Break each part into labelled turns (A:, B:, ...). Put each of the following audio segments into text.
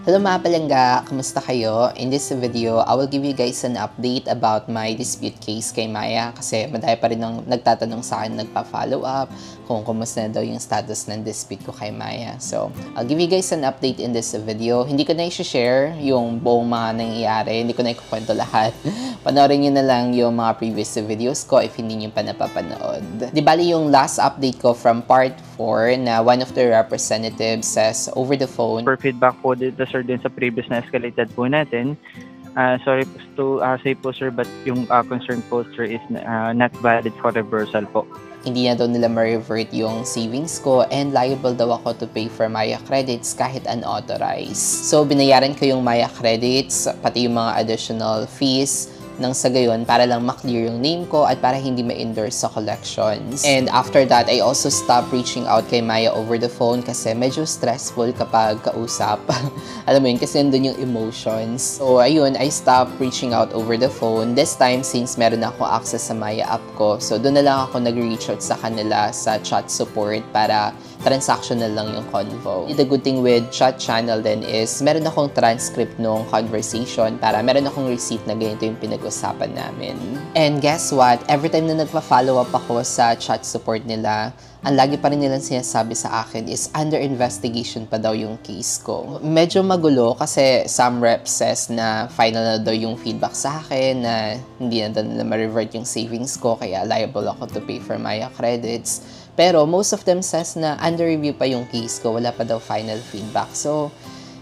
A: Hello mga palangga! Kamusta kayo? In this video, I will give you guys an update about my dispute case kay Maya kasi madami pa rin nagtatanong sa akin, nagpa-follow up kung kumusta na daw yung status ng dispute ko kay Maya. So, I'll give you guys an update in this video. Hindi ko na i-share yung buong mga nangyayari, hindi ko na ikukwento lahat. Panoorin nyo na lang yung mga previous videos ko if hindi nyo pa napapanood. Di bali yung last update ko from part 4 na one of the representatives says over the phone.
B: For feedback po dito sir din sa previous na escalated po natin. Sorry to say po sir, but yung concern po sir is not valid for reversal po.
A: Hindi na daw nila ma-revert yung savings ko and liable daw ako to pay for Maya credits kahit unauthorized. So, binayaran ko yung Maya credits, pati yung mga additional fees, nang sa gayon para lang maklear yung name ko at para hindi ma-endorse sa collections. And after that, I also stopped reaching out kay Maya over the phone kasi medyo stressful kapag kausap. Alam mo yun, kasi nandun yung emotions. So ayun, I stopped reaching out over the phone. This time, since meron ako access sa Maya app ko, so doon na lang ako nag-reach out sa kanila sa chat support para transactional lang yung convo. The good thing with chat channel then is meron akong transcript nung conversation para meron akong receipt na ganito yung pinag-usapan namin. And guess what? Every time na nagpa-follow up ako sa chat support nila, ang lagi pa rin nilang sinasabi sa akin is under investigation pa daw yung case ko. Medyo magulo kasi some rep says na final na daw yung feedback sa akin na hindi na daw nila ma-revert yung savings ko kaya liable ako to pay for Maya credits. Pero most of them says na under review pa yung case ko, wala pa daw final feedback. So,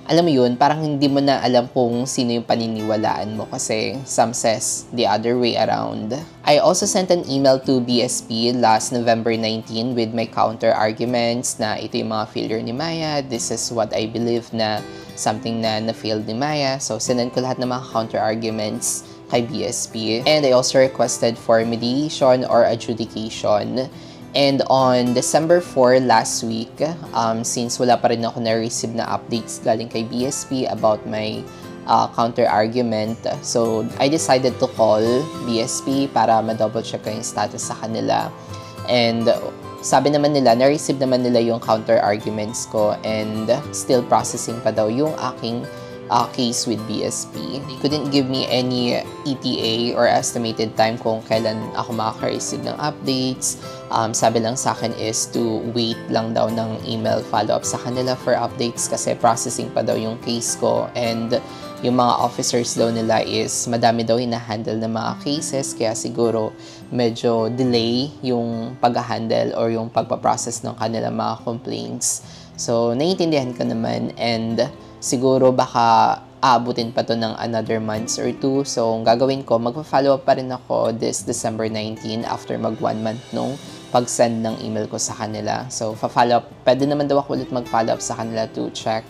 A: alam mo yun, parang hindi mo na alam kung sino yung paniniwalaan mo kasi some says the other way around. I also sent an email to BSP last November 19 with my counter arguments na ito yung mga failure ni Maya, this is what I believe na something na na-failed ni Maya. So, sinend ko lahat ng mga counter arguments kay BSP. And I also requested for mediation or adjudication. And on December 4 last week, since wala pa rin ako na-receive na updates galing kay BSP about my counter-argument, so I decided to call BSP para ma-double check ko yung status sa kanila. And sabi naman nila, na-receive naman nila yung counter-arguments ko and still processing pa daw yung aking case with BSP. They couldn't give me any ETA or estimated time kung kailan ako makaka-receive ng updates. Sabi lang sa akin is to wait lang daw ng email follow-up sa kanila for updates kasi processing pa daw yung case ko and yung mga officers daw nila is madami daw hina-handle ng mga cases kaya siguro medyo delay yung pag-handle or yung pagpaprocess ng kanilang mga complaints. So, naiintindihan ko naman and siguro baka aabutin pa to ng another months or 2. So, ang gagawin ko, magpa-follow up pa rin ako this December 19 after mag 1 month nung pag-send ng email ko sa kanila. So, pa-follow up. Pwede naman daw ako ulit mag-follow up sa kanila to check.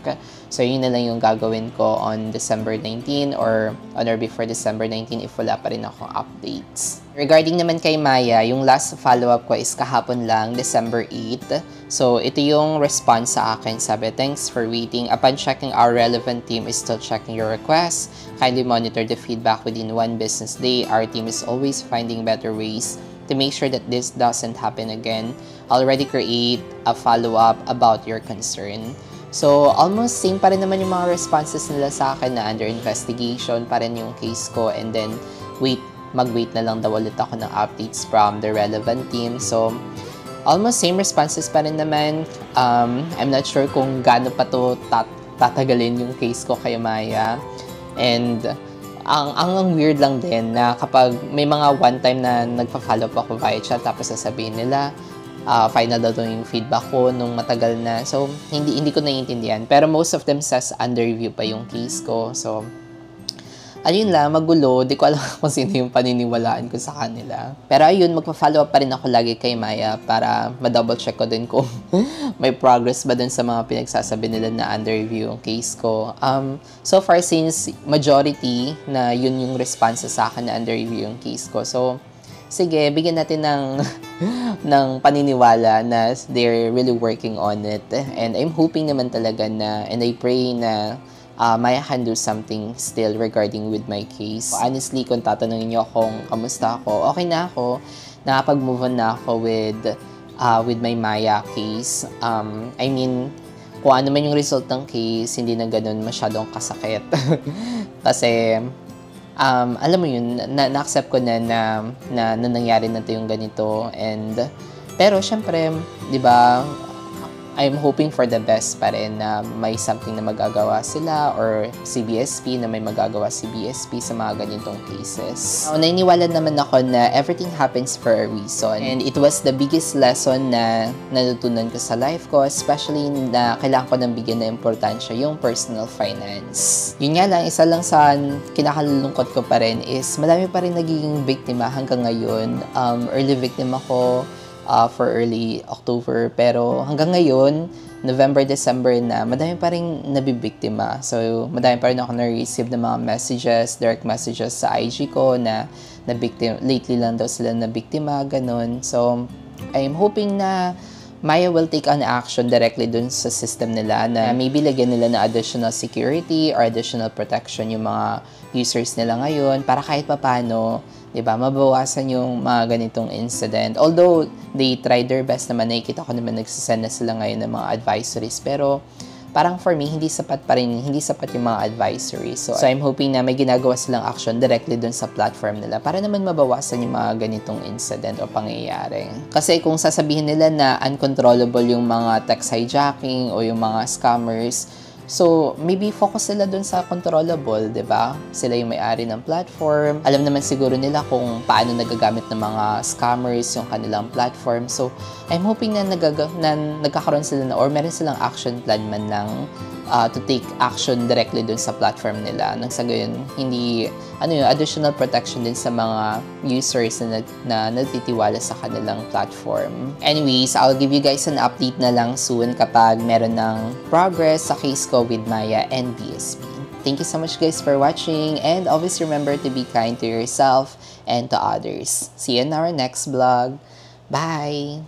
A: So, yun na lang yung gagawin ko on December 19 or on or before December 19 if wala pa rin akong updates. Regarding naman kay Maya, yung last follow-up ko is kahapon lang, December 8. So, ito yung response sa akin. Sabi, thanks for waiting. Upon checking, our relevant team is still checking your request. Kindly monitor the feedback within 1 business day. Our team is always finding better ways to make sure that this doesn't happen again. I'll already create a follow-up about your concern. So, almost same pa rin naman yung mga responses nila sa akin na under investigation pa rin yung case ko and then mag-wait na lang daw ulit ako ng updates from the relevant team. So, almost same responses pa rin naman. I'm not sure kung gaano pa to tatagalin yung case ko kay Maya. And ang weird lang din na kapag may mga one time na nagpa-follow up ako via chat tapos sasabihin nila final daw yung feedback ko nung matagal na. So, hindi ko naiintindihan. Pero most of them says under review pa yung case ko. So, ayun lang, magulo. Di ko alam kung sino yung paniniwalaan ko sa kanila. Pero ayun, magpa-follow up pa rin ako lagi kay Maya para ma-double check ko din kung may progress ba dun sa mga pinagsasabi nila na under review yung case ko. So far, since majority na yun yung response sa akin na under review yung case ko. So, sige, bigyan natin ng paniniwala na they're really working on it. And I'm hoping naman talaga na, and I pray na Maya can do something still regarding with my case. Honestly, kung tatanungin niyo kung kamusta ako, okay na ako. Nakapag-move on na ako with my Maya case. I mean, kung ano man yung result ng case, hindi na ganun masyadong kasakit. Kasi, alam mo yun, na-accept ko na nangyari na to yung ganito. And, pero syempre, di ba, I'm hoping for the best pa rin na may something na magagawa sila or si BSP na may magagawa si BSP sa mga ganitong cases. Naniniwala naman ako na everything happens for a reason. And it was the biggest lesson na natutunan ko sa life ko, especially na kailangan ko nang bigyan ng importansya yung personal finance. Yun nga lang, isa lang sa kinakalulungkot ko pa rin is madami pa rin nagiging biktima hanggang ngayon. Early victim ako for early October. Pero hanggang ngayon, November, December na, madami pa rin nabibiktima. So, madami pa rin ako na-receive ng mga messages, direct messages sa IG ko na lately lang daw sila nabiktima, ganun. So, I'm hoping na Maya will take an action directly dun sa system nila na maybe lagyan nila na additional security or additional protection yung mga users nila ngayon para kahit papano, diba, mabawasan yung mga ganitong incident. Although, they tried their best naman, nakikita ko naman nagsasend na sila ngayon ng mga advisories, pero parang for me, hindi sapat yung mga advisories. So I'm hoping na may ginagawa silang action directly dun sa platform nila para naman mabawasan yung mga ganitong incident o pangyayari. Kasi kung sasabihin nila na uncontrollable yung mga text hijacking o yung mga scammers, so, maybe focus sila dun sa controllable, di ba? Sila yung may-ari ng platform. Alam naman siguro nila kung paano nagagamit ng mga scammers yung kanilang platform. So, I'm hoping na nagkakaroon sila na or meron silang action plan man lang to take action directly dun sa platform nila. Nang sa gayon, hindi, additional protection din sa mga users na nagtitiwala sa kanilang platform. Anyways, I'll give you guys an update na lang soon kapag meron ng progress sa case ko with Maya and BSP. Thank you so much guys for watching and always remember to be kind to yourself and to others. See you in our next vlog. Bye!